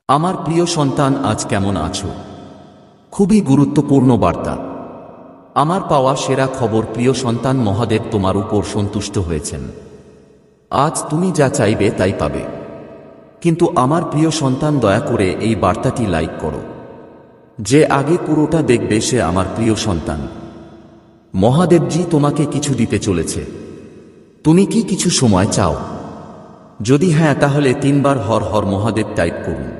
আমার প্রিয় সন্তান, আজ কেমন আছো? খুবই গুরুত্বপূর্ণ বার্তা। আমার পাওয়া সেরা খবর, প্রিয় সন্তান, মহাদেব তোমার উপর সন্তুষ্ট হয়েছেন। আজ তুমি যা চাইবে তাই পাবে। কিন্তু আমার প্রিয় সন্তান, দয়া করে এই বার্তাটি লাইক করো। যে আগে পুরোটা দেখবে সে আমার প্রিয় সন্তান। মহাদেবজি তোমাকে কিছু দিতে চলেছে। তুমি কি কিছু সময় চাও? যদি হ্যাঁ, তাহলে 3 বার হর হর মহাদেব টাইপ করুন।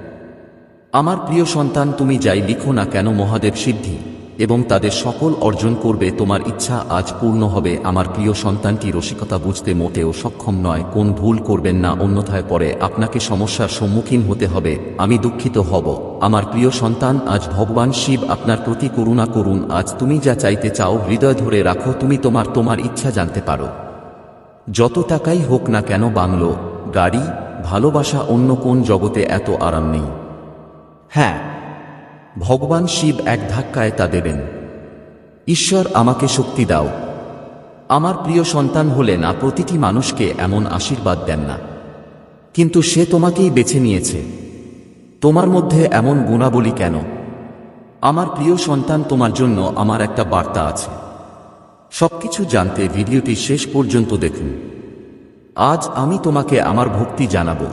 আমার প্রিয় সন্তান, তুমি যাই লিখো না কেন, মহাদেব সিদ্ধি এবং তাদের সকল অর্জন করবে। তোমার ইচ্ছা আজ পূর্ণ হবে। আমার প্রিয় সন্তানটি রসিকতা বুঝতে মোটেও সক্ষম নয়। কোন ভুল করবেন না, অন্যথায় পরে আপনাকে সমস্যার সম্মুখীন হতে হবে। আমি দুঃখিত হব। আমার প্রিয় সন্তান, আজ ভগবান শিব আপনার প্রতি করুণা করুন। আজ তুমি যা চাইতে চাও হৃদয় ধরে রাখো। তুমি তোমার ইচ্ছা জানতে পারো। যত টাকাই হোক না কেন, বাংলো, গাড়ি, ভালোবাসা, অন্য কোন জগতে এত আরাম নেই। হ্যাঁ, ভগবান শিব এক ধাক্কায় তা দেবেন। ঈশ্বর, আমাকে শক্তি দাও। আমার প্রিয় সন্তান হলে না প্রতিটি মানুষকে এমন আশীর্বাদ দেন না, কিন্তু সে তোমাকেই বেছে নিয়েছে। তোমার মধ্যে এমন গুণাবলী কেন? আমার প্রিয় সন্তান, তোমার জন্য আমার একটা বার্তা আছে। সবকিছু জানতে ভিডিওটি শেষ পর্যন্ত দেখুন। আজ আমি তোমাকে আমার ভক্তি জানাবো।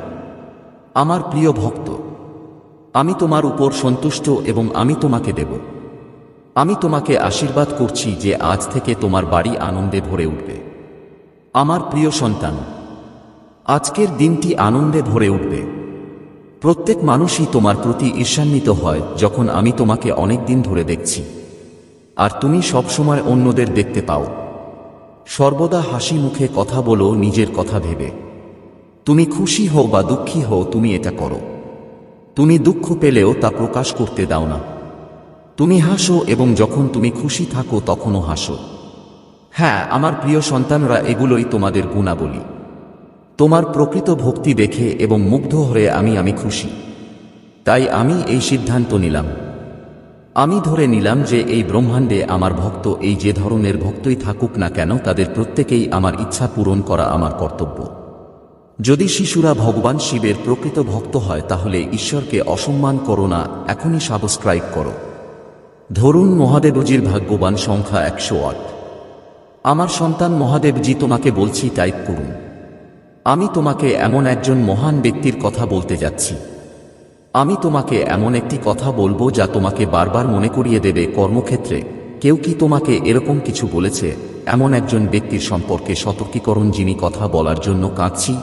আমার প্রিয় ভক্ত, আমি তোমার উপর সন্তুষ্ট এবং আমি তোমাকে দেব। আমি তোমাকে আশীর্বাদ করছি যে আজ থেকে তোমার বাড়ি আনন্দে ভরে উঠবে। আমার প্রিয় সন্তান, আজকের দিনটি আনন্দে ভরে উঠবে। প্রত্যেক মানুষই তোমার প্রতি ঈর্ষান্বিত হয় যখন আমি তোমাকে অনেক দিন ধরে দেখছি, আর তুমি সবসময় অন্যদের দেখতে পাও। সর্বদা হাসি মুখে কথা বলো, নিজের কথা ভেবে। তুমি খুশি হও বা দুঃখী হও, তুমি এটা করো। তুমি দুঃখ পেলেও তা প্রকাশ করতে দাও না। তুমি হাসো এবং যখন তুমি খুশি থাকো তখনও হাসো। হ্যাঁ, আমার প্রিয় সন্তানরা, এগুলোই তোমাদের গুণাবলী। তোমার প্রকৃত ভক্তি দেখে এবং মুগ্ধ হয়ে আমি খুশি। তাই আমি এই সিদ্ধান্ত নিলাম। আমি ধরে নিলাম যে এই ব্রহ্মাণ্ডে আমার ভক্ত, এই যে ধরনের ভক্তই থাকুক না কেন, তাদের প্রত্যেকেই আমার ইচ্ছা পূরণ করা আমার কর্তব্য। যদি শিশুরা ভগবান শিবের প্রকৃত ভক্ত হয় তাহলে ঈশ্বরকে অসম্মান করো না। এখনই সাবস্ক্রাইব করো। ধরুন মহাদেবজির ভাগ্যবান সংখ্যা 108। আমার সন্তান মহাদেবজি তোমাকে বলছি, টাইপ করুন। আমি তোমাকে এমন একজন মহান ব্যক্তির কথা বলতে যাচ্ছি। আমি তোমাকে এমন একটি কথা বলবো যা তোমাকে বারবার মনে করিয়ে দেবে কর্মক্ষেত্রে। কেউ কি তোমাকে এরকম কিছু বলেছে? এমন একজন ব্যক্তির সম্পর্কে সতর্কীকরণ, যিনি কথা বলার জন্য কাঁদছি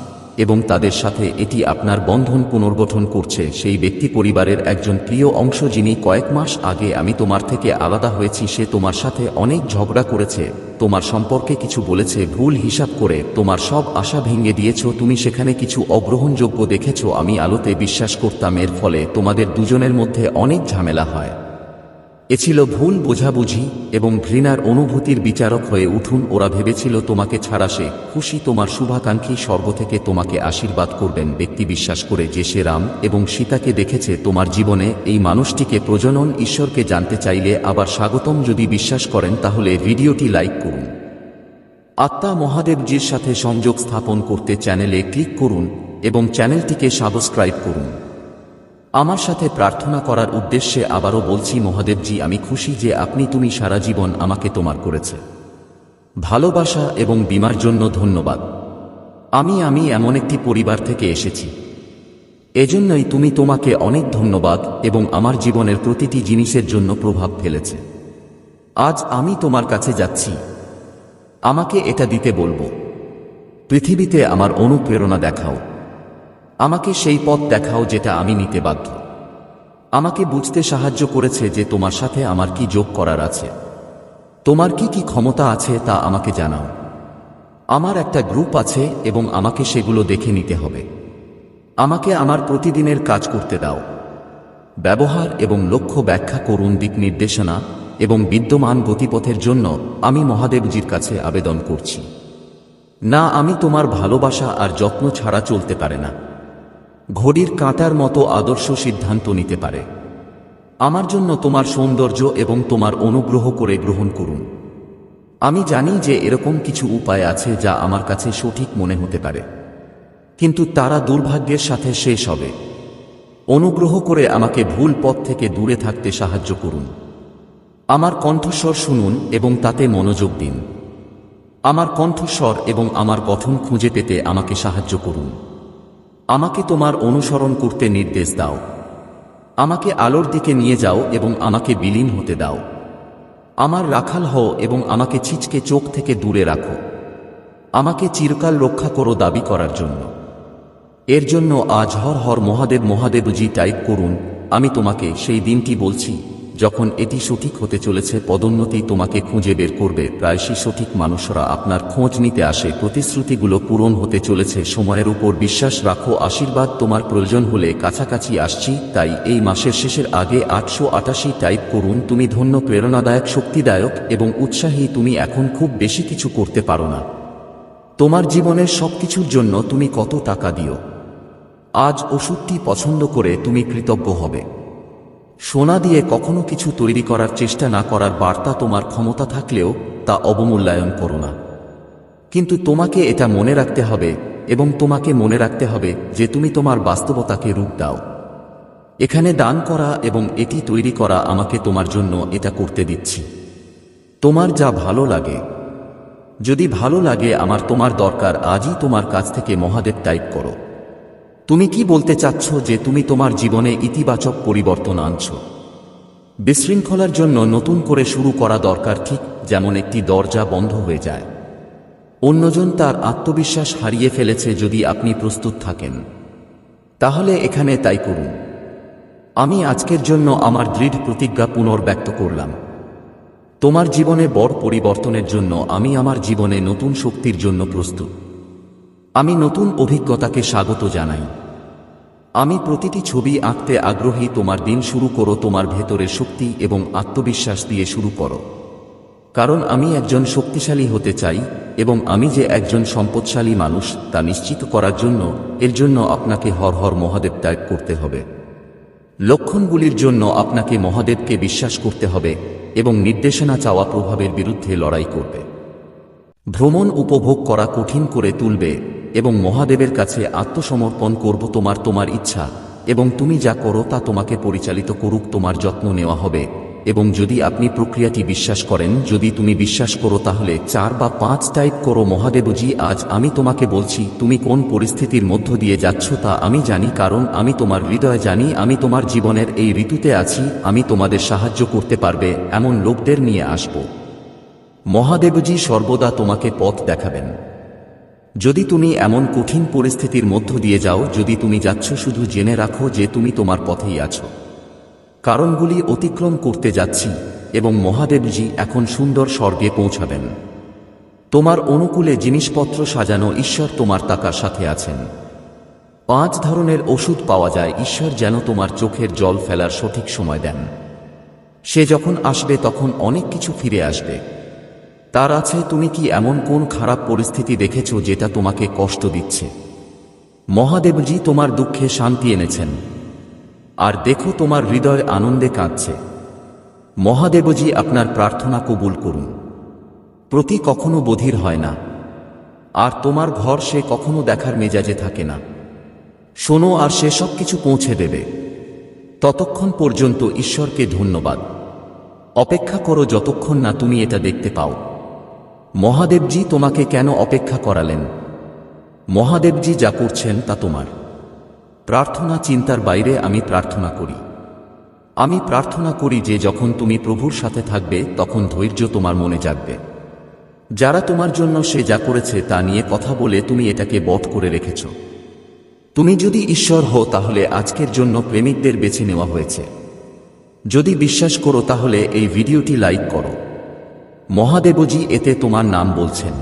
এবং তাদের সাথে এটি আপনার বন্ধন পুনর্গঠন করছে। সেই ব্যক্তি পরিবারের একজন প্রিয় অংশ, যিনি কয়েক মাস আগে আমি তোমার থেকে আলাদা হয়েছি। সে তোমার সাথে অনেক ঝগড়া করেছে, তোমার সম্পর্কে কিছু বলেছে, ভুল হিসাব করে তোমার সব আশা ভেঙে দিয়েছ। তুমি সেখানে কিছু অগ্রহণযোগ্য দেখেছ। আমি আলোতে বিশ্বাস করতাম, এর ফলে তোমাদের দুজনের মধ্যে অনেক ঝামেলা হয়। এ ছিল ভুল বোঝাবুঝি এবং ঘৃণার অনুভূতির বিচারক হয়ে উঠুন। ওরা ভেবেছিল তোমাকে ছাড়া সে খুশি। তোমার শুভাকাঙ্ক্ষী স্বর্গ থেকে তোমাকে আশীর্বাদ করবেন। ব্যক্তি বিশ্বাস করে যে সে রাম এবং সীতাকে দেখেছে তোমার জীবনে, এই মানুষটিকে প্রজনন ঈশ্বরকে জানতে চাইলে আবার স্বাগতম। যদি বিশ্বাস করেন তাহলে ভিডিওটি লাইক করুন। আত্মা মহাদেবজির সাথে সংযোগ স্থাপন করতে চ্যানেলে ক্লিক করুন এবং চ্যানেলটিকে সাবস্ক্রাইব করুন। আমার সাথে প্রার্থনা করার উদ্দেশ্যে আবারও বলছি, মহাদেবজি, আমি খুশি যে তুমি সারা জীবন আমাকে তোমার করেছে। ভালোবাসা এবং বীমার জন্য ধন্যবাদ। আমি এমন একটি পরিবার থেকে এসেছি, এজন্যই তোমাকে অনেক ধন্যবাদ এবং আমার জীবনের প্রতিটি জিনিসের জন্য প্রভাব ফেলেছে। আজ আমি তোমার কাছে যাচ্ছি। আমাকে এটা দিতে বলবো। পৃথিবীতে আমার অনুপ্রেরণা দেখাও। আমাকে সেই পথ দেখাও যেটা আমি নিতে বাধ্য। আমাকে বুঝতে সাহায্য করেছে যে তোমার সাথে আমার কি যোগ করার আছে। তোমার কি কি ক্ষমতা আছে তা আমাকে জানাও। আমার একটা গ্রুপ আছে এবং আমাকে সেগুলো দেখে নিতে হবে। আমাকে আমার প্রতিদিনের কাজ করতে দাও। ব্যবহার এবং লক্ষ্য ব্যাখ্যা করুন। দিক নির্দেশনা এবং বিদ্যমান গতিপথের জন্য আমি মহাদেবজির কাছে আবেদন করছি। না, আমি তোমার ভালোবাসা আর যত্ন ছাড়া চলতে পারে না। ঘড়ির কাঁটার মতো আদর্শ সিদ্ধান্ত নিতে পারে। আমার জন্য তোমার সৌন্দর্য এবং তোমার অনুগ্রহ করে গ্রহণ করুন। আমি জানি যে এরকম কিছু উপায় আছে যা আমার কাছে সঠিক মনে হতে পারে, কিন্তু তারা দুর্ভাগ্যের সাথে শেষ হবে। অনুগ্রহ করে আমাকে ভুল পথ থেকে দূরে থাকতে সাহায্য করুন। আমার কণ্ঠস্বর শুনুন এবং তাতে মনোযোগ দিন। আমার কণ্ঠস্বর এবং আমার গঠন খুঁজে পেতে আমাকে সাহায্য করুন। আমাকে তোমার অনুসরণ করতে নির্দেশ দাও। আমাকে আলোর দিকে নিয়ে যাও এবং আমাকে বিলীন হতে দাও। আমার রাখাল হও এবং আমাকে ছিচকে চোখ থেকে দূরে রাখো। আমাকে চিরকাল রক্ষা করো দাবি করার জন্য। এর জন্য আজ হর হর মহাদেব মহাদেবজি টাইপ করুন। আমি তোমাকে সেই দিনটি বলছি যখন এটি সঠিক হতে চলেছে। পদোন্নতি তোমাকে খুঁজে বের করবে। প্রায়শই সঠিক মানুষরা আপনার খোঁজ নিতে আসে। প্রতিশ্রুতিগুলো পূরণ হতে চলেছে। সময়ের উপর বিশ্বাস রাখো। আশীর্বাদ তোমার প্রয়োজন হলে কাছাকাছি আসছি। তাই এই মাসের শেষের আগে 888 টাইপ করুন। তুমি ধন্য, প্রেরণাদায়ক, শক্তিদায়ক এবং উৎসাহী। তুমি এখন খুব বেশি কিছু করতে পারো না। তোমার জীবনের সবকিছুর জন্য তুমি কত টাকা দিও। আজ ওষুধটি পছন্দ করে তুমি কৃতজ্ঞ হবে। সোনা দিয়ে কখনো কিছু তৈরি করার চেষ্টা না করার বার্তা। তোমার ক্ষমতা থাকলেও তা অবমূল্যায়ন করো না। কিন্তু তোমাকে এটা মনে রাখতে হবে এবং তোমাকে মনে রাখতে হবে যে তুমি তোমার বাস্তবতাকে রূপ দাও। এখানে দান করা এবং এটি তৈরি করা আমাকে তোমার জন্য এটা করতে দিচ্ছি। তোমার যা ভালো লাগে। যদি ভালো লাগে আমার তোমার দরকার, আজই তোমার কাছ থেকে মহাদেব টাইপ করো। তুমি কি বলতে চাচ্ছ যে তুমি তোমার জীবনে ইতিবাচক পরিবর্তন আনছো। বিশৃঙ্খলার জন্য নতুন করে শুরু করা দরকার, ঠিক যেমন একটি দরজা বন্ধ হয়ে যায়। অন্যজন তার আত্মবিশ্বাস হারিয়ে ফেলেছে। যদি আপনি প্রস্তুত থাকেন তাহলে এখানে তাই করুন। আমি আজকের জন্য আমার দৃঢ় প্রতিজ্ঞা পুনর্ব্যক্ত করলাম। তোমার জীবনে বড় পরিবর্তনের জন্য আমি আমার জীবনে নতুন শক্তির জন্য প্রস্তুত। আমি নতুন অভিজ্ঞতাকে স্বাগত জানাই। আমি প্রতিটি ছবি আঁকতে আগ্রহী। তোমার দিন শুরু করো তোমার ভেতরের শক্তি এবং আত্মবিশ্বাস দিয়ে শুরু করো। কারণ আমি একজন শক্তিশালী হতে চাই এবং আমি যে একজন সম্পদশালী মানুষ তা নিশ্চিত করার জন্য এর জন্য আপনাকে হর হর মহাদেব টাইপ করতে হবে। লক্ষণগুলির জন্য আপনাকে মহাদেবকে বিশ্বাস করতে হবে এবং নির্দেশনা চাওয়া প্রভাবের বিরুদ্ধে লড়াই করবে। ভ্রমণ উপভোগ করা কঠিন করে তুলবে এবং মহাদেবের কাছে আত্মসমর্পণ করব। তোমার ইচ্ছা এবং তুমি যা করো তা তোমাকে পরিচালিত করুক। তোমার যত্ন নেওয়া হবে এবং যদি আপনি প্রক্রিয়াটি বিশ্বাস করেন, যদি তুমি বিশ্বাস করো তাহলে 4 বা 5 টাইপ করো। মহাদেবজি, আজ আমি তোমাকে বলছি তুমি কোন পরিস্থিতির মধ্য দিয়ে যাচ্ছ তা আমি জানি, কারণ আমি তোমার হৃদয় জানি। আমি তোমার জীবনের এই ঋতুতে আছি। আমি তোমাদের সাহায্য করতে পারবে এমন লোকদের নিয়ে আসব। মহাদেবজি সর্বদা তোমাকে পথ দেখাবেন। যদি তুমি এমন কঠিন পরিস্থিতির মধ্য দিয়ে যাও, যদি তুমি যাচ্ছ, শুধু জেনে রাখো যে তুমি তোমার পথেই আছো। কারণগুলি অতিক্রম করতে যাচ্ছি এবং মহাদেবজি এখন সুন্দর স্বর্গে পৌঁছাবেন। তোমার অনুকূলে জিনিসপত্র সাজানো। ঈশ্বর তোমার টাকার সাথে আছেন। 5 ধরনের ওষুধ পাওয়া যায়। ঈশ্বর যেন তোমার চোখের জল ফেলার সঠিক সময় দেন। সে যখন আসবে তখন অনেক কিছু ফিরে আসবে। তার আছে। তুমি কি এমন কোন খারাপ পরিস্থিতি দেখেছ যেটা তোমাকে কষ্ট দিচ্ছে? মহাদেবজি তোমার দুঃখে শান্তি এনেছেন। আর দেখো তোমার হৃদয় আনন্দে কাঁদছে। মহাদেবজি আপনার প্রার্থনা কবুল করুন। প্রতি কখনো বধির হয় না, আর তোমার ঘর সে কখনো দেখার মেজাজে থাকে না। শোনো, আর সে সব কিছু পৌঁছে দেবে। ততক্ষণ পর্যন্ত ঈশ্বরকে ধন্যবাদ। অপেক্ষা করো যতক্ষণ না তুমি এটা দেখতে পাও। মহাদেবজি তোমাকে কেন অপেক্ষা করালেন? মহাদেবজি যা করছেন তা তোমার প্রার্থনা চিন্তার বাইরে। আমি প্রার্থনা করি। আমি প্রার্থনা করি যে যখন তুমি প্রভুর সাথে থাকবে তখন ধৈর্য তোমার মনে জাগবে। যারা তোমার জন্য সে যা করেছে তা নিয়ে কথা বলে তুমি এটাকে বধ করে রেখেছ। তুমি যদি ঈশ্বর হও তাহলে আজকের জন্য প্রেমিকদের বেছে নেওয়া হয়েছে। যদি বিশ্বাস করো তাহলে এই ভিডিওটি লাইক করো। মহাদেবজি এতে তোমার নাম বলছেন।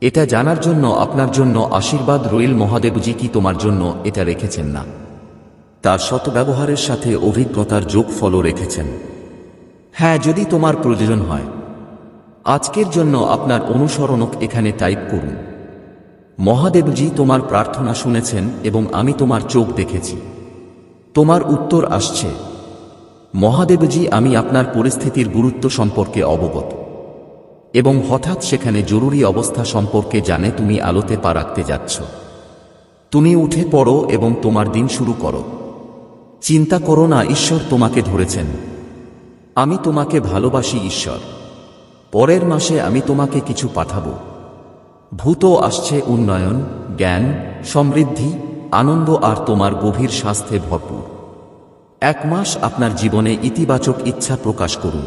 এটা জানার জন্য আপনার জন্য আশীর্বাদ রইল। মহাদেবজি কি তোমার জন্য এটা রেখেছেন না? তার সৎব্যবহারের সাথে অভিজ্ঞতার যোগফলও রেখেছেন। হ্যাঁ, যদি তোমার প্রয়োজন হয়। আজকের জন্য আপনার অনুসরণক এখানে টাইপ করুন। মহাদেবজি তোমার প্রার্থনা শুনেছেন এবং আমি তোমার চোখ দেখেছি। তোমার উত্তর আসছে। মহাদেবজি, আমি আপনার পরিস্থিতির গুরুত্ব সম্পর্কে অবগত এবং হঠাৎ সেখানে জরুরি অবস্থা সম্পর্কে জানে তুমি আলোতে পা রাখতে যাচ্ছ। তুমি উঠে পড়ো এবং তোমার দিন শুরু করো। চিন্তা করো না, ঈশ্বর তোমাকে ধরেছেন। আমি তোমাকে ভালোবাসি ঈশ্বর। পরের মাসে আমি তোমাকে কিছু পাঠাবো। ভূত আসছে উন্নয়ন, জ্ঞান, সমৃদ্ধি, আনন্দ আর তোমার গভীর স্বাস্থ্যে ভরপুর। 1 মাস আপনার জীবনে ইতিবাচক ইচ্ছা প্রকাশ করুন।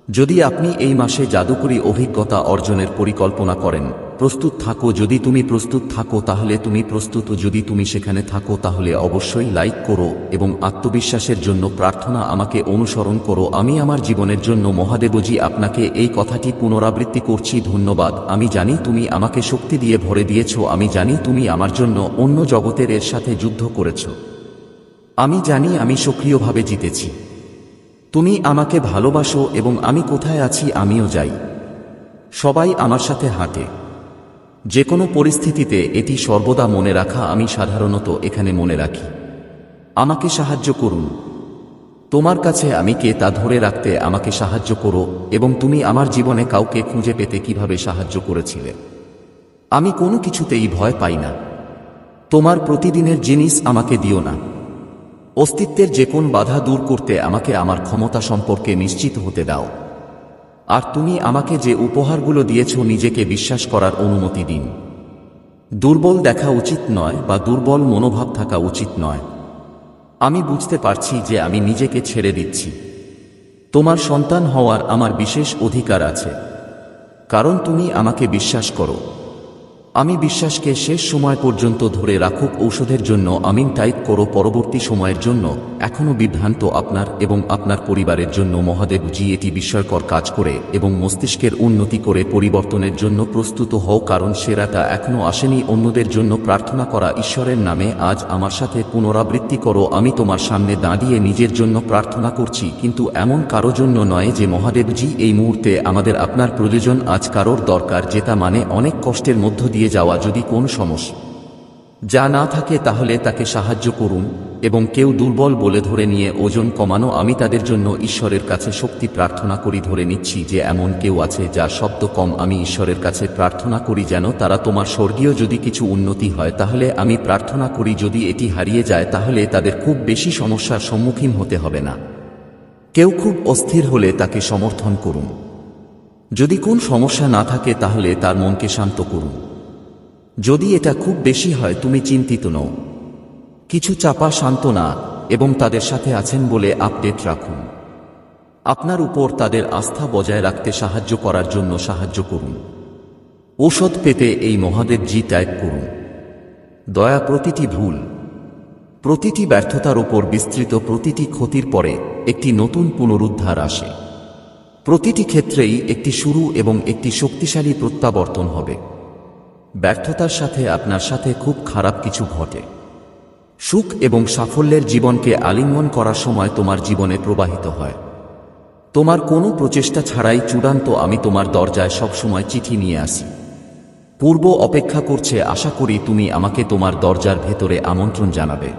যদি আপনি এই মাসে জাদুকরী অভিজ্ঞতা অর্জনের পরিকল্পনা করেন, প্রস্তুত থাকো। যদি তুমি প্রস্তুত থাকো তাহলে তুমি প্রস্তুত। যদি তুমি সেখানে থাকো তাহলে অবশ্যই লাইক করো এবং আত্মবিশ্বাসের জন্য প্রার্থনা আমাকে অনুসরণ করো। আমি আমার জীবনের জন্য মহাদেবজি আপনাকে এই কথাটি পুনরাবৃত্তি করছি। ধন্যবাদ। আমি জানি তুমি আমাকে শক্তি দিয়ে ভরে দিয়েছ। আমি জানি তুমি আমার জন্য অন্য জগতের এর সাথে যুদ্ধ করেছ। আমি জানি আমি সক্রিয়ভাবে জিতেছি। তুমি আমাকে ভালোবাসো এবং আমি কোথায় আছি আমিও যাই। সবাই আমার সাথে হাঁটে। যে কোনো পরিস্থিতিতে এটি সর্বদা মনে রাখা। আমি সাধারণত এখানে মনে রাখি। আমাকে সাহায্য করুন। তোমার কাছে আমি কে তা ধরে রাখতে আমাকে সাহায্য করো এবং তুমি আমার জীবনে কাউকে খুঁজে পেতে কিভাবে সাহায্য করেছিলে। আমি কোনো কিছুতেই ভয় পাই না। তোমার প্রতিদিনের জিনিস আমাকে দিও না। অস্তিত্বের যে কোন বাধা দূর করতে আমাকে আমার ক্ষমতা সম্পর্কে নিশ্চিত হতে দাও। আর তুমি আমাকে যে উপহারগুলো দিয়েছ নিজেকে বিশ্বাস করার অনুমতি দিন। দুর্বল দেখা উচিত নয় বা দুর্বল মনোভাব থাকা উচিত নয়। আমি বুঝতে পারছি যে আমি নিজেকে ছেড়ে দিচ্ছি। তোমার সন্তান হওয়ার আমার বিশেষ অধিকার আছে, কারণ তুমি আমাকে বিশ্বাস করো। আমি বিশ্বাসকে শেষ সময় পর্যন্ত ধরে রাখুক। ঔষধের জন্য আমিন টাইপ করো। পরবর্তী সময়ের জন্য এখনও বিভ্রান্ত আপনার এবং আপনার পরিবারের জন্য মহাদেবজি এটি বিস্ময়কর কাজ করে এবং মস্তিষ্কের উন্নতি করে পরিবর্তনের জন্য প্রস্তুত হও, কারণ সেরাটা এখনও আসেনি। অন্যদের জন্য প্রার্থনা করা ঈশ্বরের নামে আজ আমার সাথে পুনরাবৃত্তি করো। আমি তোমার সামনে দাঁড়িয়ে নিজের জন্য প্রার্থনা করছি, কিন্তু এমন কারো জন্য নয় যে মহাদেবজি এই মুহূর্তে আমাদের আপনার প্রয়োজন। আজ কারোর দরকার যেটা মানে অনেক কষ্টের মধ্য দিয়ে যাওয়া। যদি কোন সমস্যা যা না থাকে তাহলে তাকে সাহায্য করুন এবং কেউ দুর্বল বলে ধরে নিয়ে ওজন কমানো। আমি তাদের জন্য ঈশ্বরের কাছে শক্তি প্রার্থনা করি। ধরে নিচ্ছি যে এমন কেউ আছে যার শব্দ কম। আমি ঈশ্বরের কাছে প্রার্থনা করি যেন তারা তোমার স্বর্গীয়। যদি কিছু উন্নতি হয় তাহলে আমি প্রার্থনা করি। যদি এটি হারিয়ে যায় তাহলে তাদের খুব বেশি সমস্যার সম্মুখীন হতে হবে না। কেউ খুব অস্থির হলে তাকে সমর্থন করুন। যদি কোন সমস্যা না থাকে তাহলে তার মনকে শান্ত করুন। যদি এটা খুব বেশি হয় তুমি চিন্তিত নও। কিছু চাপা সান্ত্বনা এবং তাদের সাথে আছেন বলে আপডেট রাখুন। আপনার উপর তাদের আস্থা বজায় রাখতে সাহায্য করার জন্য সাহায্য করুন। ঔষধ পেতে এই মহাদেবজি টাইপ করুন। দয়া। প্রতিটি ভুল, প্রতিটি ব্যর্থতার উপর বিস্তৃত, প্রতিটি ক্ষতির পরে একটি নতুন পুনরুদ্ধার আসে। প্রতিটি ক্ষেত্রেই একটি শুরু এবং একটি শক্তিশালী প্রত্যাবর্তন হবে। ব্যর্থতার সাথে আপনার সাথে খুব খারাপ কিছু ঘটে। সুখ এবং সাফল্যের জীবনকে আলিঙ্গন করার সময় তোমার জীবনে প্রবাহিত হয়। তোমার কোনো প্রচেষ্টা ছাড়াই চূড়ান্ত। আমি তোমার দরজায় সবসময় চিঠি নিয়ে আসি। পূর্ব অপেক্ষা করছে। আশা করি তুমি আমাকে তোমার দরজার ভেতরে আমন্ত্রণ জানাবে।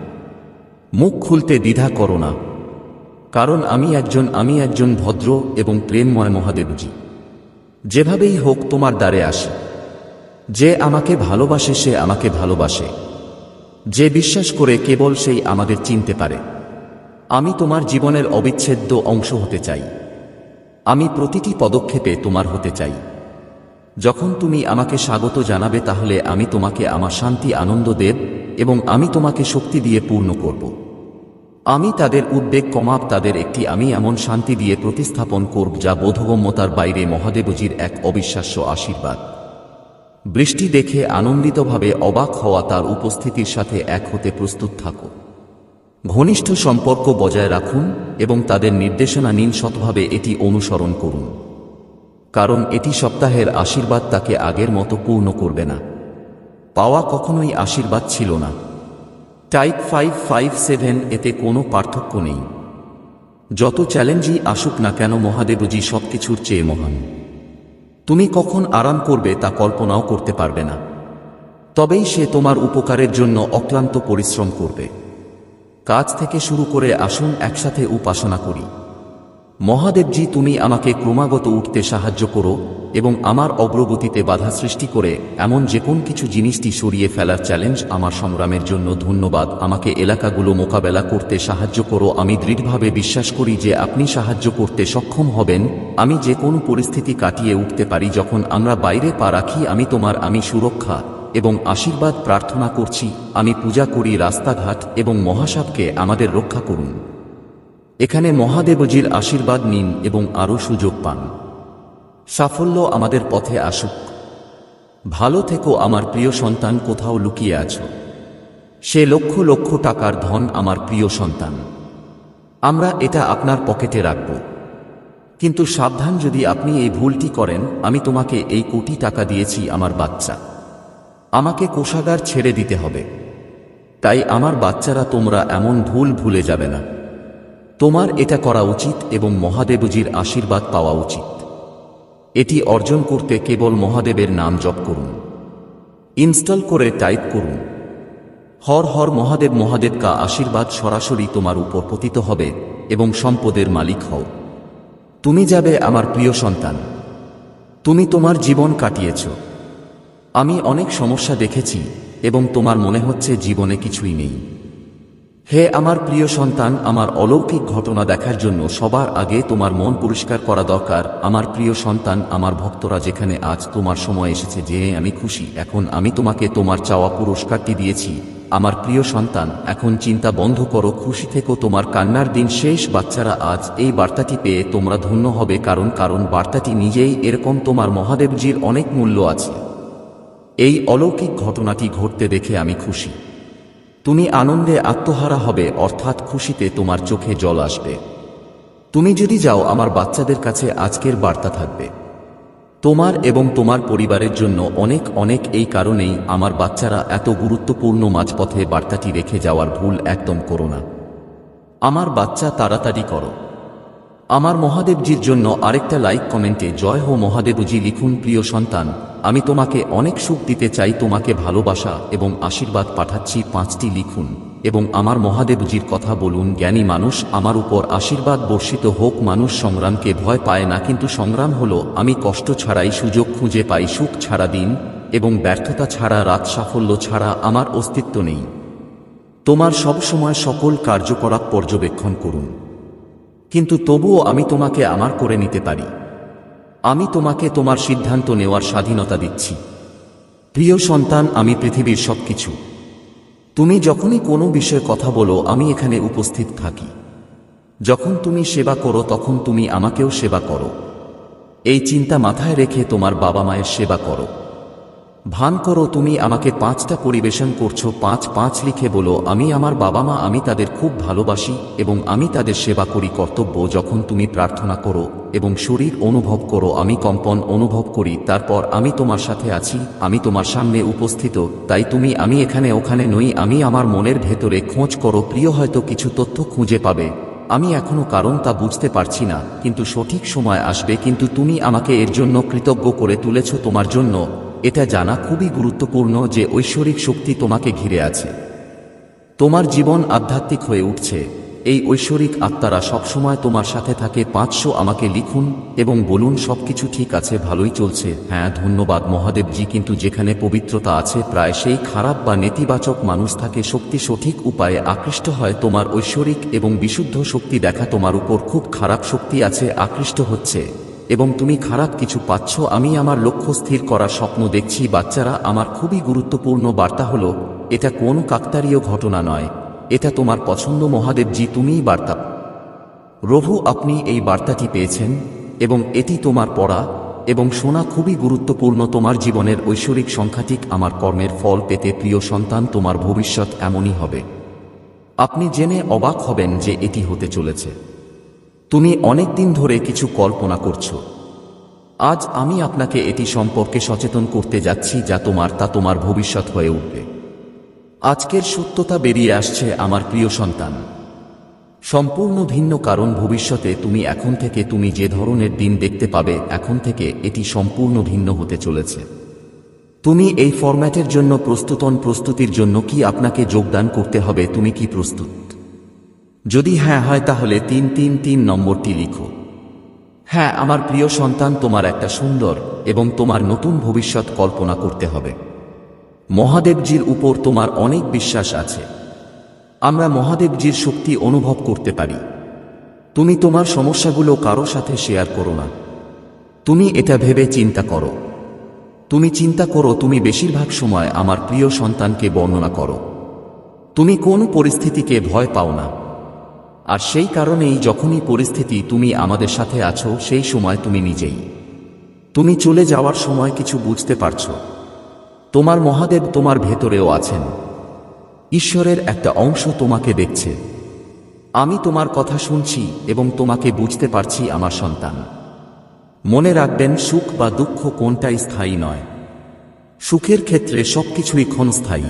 মুখ খুলতে দ্বিধা করো না, কারণ আমি একজন ভদ্র এবং প্রেমময় মহাদেবজি। যেভাবেই হোক তোমার দ্বারে আসি। যে আমাকে ভালোবাসে সে আমাকে ভালোবাসে। যে বিশ্বাস করে কেবল সেই আমাদের চিনতে পারে। আমি তোমার জীবনের অবিচ্ছেদ্য অংশ হতে চাই। আমি প্রতিটি পদক্ষেপে তোমার হতে চাই। যখন তুমি আমাকে স্বাগত জানাবে তাহলে আমি তোমাকে আমার শান্তি আনন্দ দেব এবং আমি তোমাকে শক্তি দিয়ে পূর্ণ করব। আমি তাদের উদ্বেগ কমাব। তাদের একটি আমি এমন শান্তি দিয়ে প্রতিস্থাপন করব যা বোধগম্যতার বাইরে। মহাদেবজির এক অবিশ্বাস্য আশীর্বাদ। বৃষ্টি দেখে আনন্দিতভাবে অবাক হওয়া। তার উপস্থিতির সাথে এক হতে প্রস্তুত থাকো। ঘনিষ্ঠ সম্পর্ক বজায় রাখুন এবং তাদের নির্দেশনা নিন। সৎভাবে এটি অনুসরণ করুন, কারণ এটি সপ্তাহের আশীর্বাদ। তাকে আগের মতো পূর্ণ করবে না। পাওয়া কখনোই আশীর্বাদ ছিল না। টাইপ 557 এতে কোনো পার্থক্য নেই। যত চ্যালেঞ্জই আসুক না কেন মহাদেবজি সবকিছুর চেয়ে মহান। তুমি কখন আরাম করবে তা কল্পনাও করতে পারবে না। তবেই সে তোমার উপকারের জন্য অক্লান্ত পরিশ্রম করবে। কাজ থেকে শুরু করে আসুন একসাথে উপাসনা করি। মহাদেবজি, তুমি আমাকে ক্রমাগত উঠতে সাহায্য করো এবং আমার অগ্রগতিতে বাধা সৃষ্টি করে এমন যে কোন কিছু জিনিসটি সরিয়ে ফেলার চ্যালেঞ্জ আমার সংগ্রামের জন্য ধন্যবাদ। আমাকে এলাকাগুলো মোকাবেলা করতে সাহায্য করো। আমি দৃঢ়ভাবে বিশ্বাস করি যে আপনি সাহায্য করতে সক্ষম হবেন। আমি যে কোনো পরিস্থিতি কাটিয়ে উঠতে পারি। যখন আমরা বাইরে পা রাখি, আমি সুরক্ষা এবং আশীর্বাদ প্রার্থনা করছি। আমি পূজা করি রাস্তাঘাট এবং মহাসাপকে আমাদের রক্ষা করুন। এখানে মহাদেবজির আশীর্বাদ নিন এবং আরও সুযোগ পান। সাফল্য আমাদের পথে আসুক। ভালো থেকো আমার প্রিয় সন্তান। কোথাও লুকিয়ে আছো সে লক্ষ লক্ষ টাকার ধন আমার প্রিয় সন্তান। আমরা এটা আপনার পকেটে রাখব, কিন্তু সাবধান, যদি আপনি এই ভুলটি করেন। আমি তোমাকে এই কোটি টাকা দিয়েছি আমার বাচ্চা, আমাকে কোষাগার ছেড়ে দিতে হবে। তাই আমার বাচ্চারা, তোমরা এমন ভুল ভুলে যাবে না। তোমার এটা করা উচিত এবং মহাদেবজির আশীর্বাদ পাওয়া উচিত। এটি অর্জন করতে কেবল মহাদেবের নাম জপ করুন। ইনস্টল করে টাইপ করুন হর হর মহাদেব। মহাদেব কা আশীর্বাদ সরাসরি তোমার উপর পতিত হবে এবং সম্পদের মালিক হও। তুমি যাবে আমার প্রিয় সন্তান। তুমি তোমার জীবন কাটিয়েছ। আমি অনেক সমস্যা দেখেছি এবং তোমার মনে হচ্ছে জীবনে কিছুই নেই। হে আমার প্রিয় সন্তান, আমার অলৌকিক ঘটনা দেখার জন্য সবার আগে তোমার মন পরিষ্কার করা দরকার। আমার প্রিয় সন্তান, আমার ভক্তরা, যেখানে আজ তোমার সময় এসেছে যে আমি খুশি। এখন আমি তোমাকে তোমার চাওয়া পুরস্কারটি দিয়েছি। আমার প্রিয় সন্তান, এখন চিন্তা বন্ধ করো, খুশি থেকো। তোমার কান্নার দিন শেষ। বাচ্চারা, আজ এই বার্তাটি পেয়ে তোমরা ধন্য হবে, কারণ বার্তাটি নিজেই এরকম। তোমার মহাদেবজির অনেক মূল্য আছে। এই অলৌকিক ঘটনাটি ঘটতে দেখে আমি খুশি। তুমি আনন্দে আত্মহারা হবে, অর্থাৎ খুশিতে তোমার চোখে জল আসবে। তুমি যদি যাও, আমার বাচ্চাদের কাছে আজকের বার্তা থাকবে তোমার এবং তোমার পরিবারের জন্য অনেক অনেক। এই কারণেই আমার বাচ্চারা, এত গুরুত্বপূর্ণ মাঝপথে বার্তাটি রেখে যাওয়ার ভুল একদম করো না। আমার বাচ্চা, তাড়াতাড়ি করো। আমার মহাদেবজির জন্য আরেকটা লাইক, কমেন্টে জয় হো মহাদেবজি লিখুন। প্রিয় সন্তান, আমি তোমাকে অনেক সুখ দিতে চাই, তোমাকে ভালোবাসা এবং আশীর্বাদ পাঠাচ্ছি। 5টি লিখুন এবং আমার মহাদেবজির কথা বলুন। জ্ঞানী মানুষ, আমার উপর আশীর্বাদ বর্ষিত হোক। মানুষ সংগ্রামকে ভয় পায় না, কিন্তু সংগ্রাম হলো আমি কষ্ট ছাড়াই সুযোগ খুঁজে পাই। সুখ ছাড়া দিন এবং ব্যর্থতা ছাড়া রাত, সাফল্য ছাড়া আমার অস্তিত্ব নেই। তোমার সব সময় সকল কার্যকলাপ পর্যবেক্ষণ করুন, কিন্তু তবুও আমি তোমাকে আমার করে নিতে পারি। আমি তোমাকে তোমার সিদ্ধান্ত নেওয়ার স্বাধীনতা দিচ্ছি। প্রিয় সন্তান, আমি পৃথিবীর সবকিছু। তুমি যখনই কোনো বিষয়ে কথা বলো, আমি এখানে উপস্থিত থাকি। যখন তুমি সেবা করো, তখন তুমি আমাকেও সেবা করো। এই চিন্তা মাথায় রেখে তোমার বাবা মায়ের সেবা করো। ভান করো তুমি আমাকে 5টা পরিবেশন করছো। 5 লিখে বলো, আমি আমার বাবা মা, আমি তাদের খুব ভালোবাসি এবং আমি তাদের সেবা করি। কর্তব্য, যখন তুমি প্রার্থনা করো এবং শরীর অনুভব করো, আমি কম্পন অনুভব করি। তারপর আমি তোমার সাথে আছি, আমি তোমার সামনে উপস্থিত। তাই আমি এখানে ওখানে নই, আমি আমার মনের ভেতরে। খোঁজ করো প্রিয়, হয়তো কিছু তথ্য খুঁজে পাবে। আমি এখনো কারণ তা বুঝতে পারছি না, কিন্তু সঠিক সময় আসবে। কিন্তু তুমি আমাকে এর জন্য কৃতজ্ঞ করে তুলেছ। তোমার জন্য এটা জানা খুবই গুরুত্বপূর্ণ যে ঐশ্বরিক শক্তি তোমাকে ঘিরে আছে। তোমার জীবন আধ্যাত্মিক হয়ে উঠছে। এই ঐশ্বরিক আত্মারা সবসময় তোমার সাথে থাকে। 500 আমাকে লিখুন এবং বলুন, সবকিছু ঠিক আছে, ভালোই চলছে। হ্যাঁ, ধন্যবাদ মহাদেবজি। কিন্তু যেখানে পবিত্রতা আছে, প্রায় সেই খারাপ বা নেতিবাচক মানুষ থাকে। শক্তি সঠিক উপায়ে আকৃষ্ট হয়। তোমার ঐশ্বরিক এবং বিশুদ্ধ শক্তি দেখা তোমার উপর। খুব খারাপ শক্তি আছে, আকৃষ্ট হচ্ছে এবং তুমি খারাপ কিছু পাচ্ছ। আমি আমার লক্ষ্য স্থির করার স্বপ্ন দেখছি। বাচ্চারা, আমার খুবই গুরুত্বপূর্ণ বার্তা হলো, এটা কোনো কাকতালীয় ঘটনা নয়, এটা তোমার পছন্দ। মহাদেবজি, তুমিই বার্তা প্রভু। আপনি এই বার্তাটি পেয়েছেন এবং এটি তোমার পড়া এবং শোনা খুবই গুরুত্বপূর্ণ তোমার জীবনের ঐশ্বরিক সংখ্যাটিক আমার কর্মের ফল পেতে। প্রিয় সন্তান, তোমার ভবিষ্যৎ এমনই হবে। আপনি জেনে অবাক হবেন যে এটি হতে চলেছে। তুমি অনেক দিন ধরে কিছু কল্পনা করছো। আজ আমি আপনাকে এটি সম্পর্কে সচেতন করতে যাচ্ছি, যা তোমার ভবিষ্যৎ হয়ে উঠবে। আজকের সত্যতা বেরিয়ে আসছে আমার প্রিয় সন্তান, সম্পূর্ণ ভিন্ন। কারণ ভবিষ্যতে তুমি যে ধরনের দিন দেখতে পাবে, এখন থেকে এটি সম্পূর্ণ ভিন্ন হতে চলেছে। তুমি এই ফরম্যাটের জন্য প্রস্তুতির জন্য কি আপনাকে যোগদান করতে হবে? তুমি কি প্রস্তুত? যদি হ্যাঁ হয়, তাহলে 333 নম্বরটি লিখো। হ্যাঁ আমার প্রিয় সন্তান, তোমার একটা সুন্দর এবং তোমার নতুন ভবিষ্যৎ কল্পনা করতে হবে। মহাদেবজির উপর তোমার অনেক বিশ্বাস আছে। আমরা মহাদেবজির শক্তি অনুভব করতে পারি। তুমি তোমার সমস্যাগুলো কারো সাথে শেয়ার করো না। তুমি এটা ভেবে চিন্তা করো। তুমি চিন্তা করো, তুমি বেশিরভাগ সময় আমার প্রিয় সন্তানকে বর্ণনা করো। তুমি কোন পরিস্থিতিকে ভয় পাও না। আর সেই কারণেই যখনই পরিস্থিতি তুমি আমাদের সাথে আছো, সেই সময় তুমি নিজেই। তুমি চলে যাওয়ার সময় কিছু বুঝতে পারছো। তোমার মহাদেব তোমার ভেতরেও আছেন। ঈশ্বরের একটা অংশ তোমাকে দেখছে। আমি তোমার কথা শুনছি এবং তোমাকে বুঝতে পারছি আমার সন্তান। মনে রাখবেন, সুখ বা দুঃখ কোনটাই স্থায়ী নয়। সুখের ক্ষেত্রে সবকিছুই ক্ষণস্থায়ী।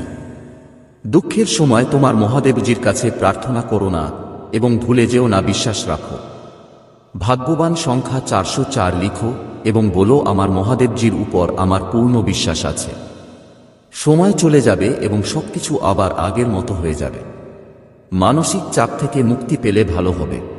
দুঃখের সময় তোমার মহাদেবজির কাছে প্রার্থনা করো না এবং ভুলে যেও না বিশ্বাস রাখো। ভাগ্যবান সংখ্যা 404 লিখো এবং বলো, আমার মহাদেবজির উপর আমার পূর্ণ বিশ্বাস আছে। সময় চলে যাবে এবং সবকিছু আবার আগের মতো হয়ে যাবে। মানসিক চাপ থেকে মুক্তি পেলে ভালো হবে।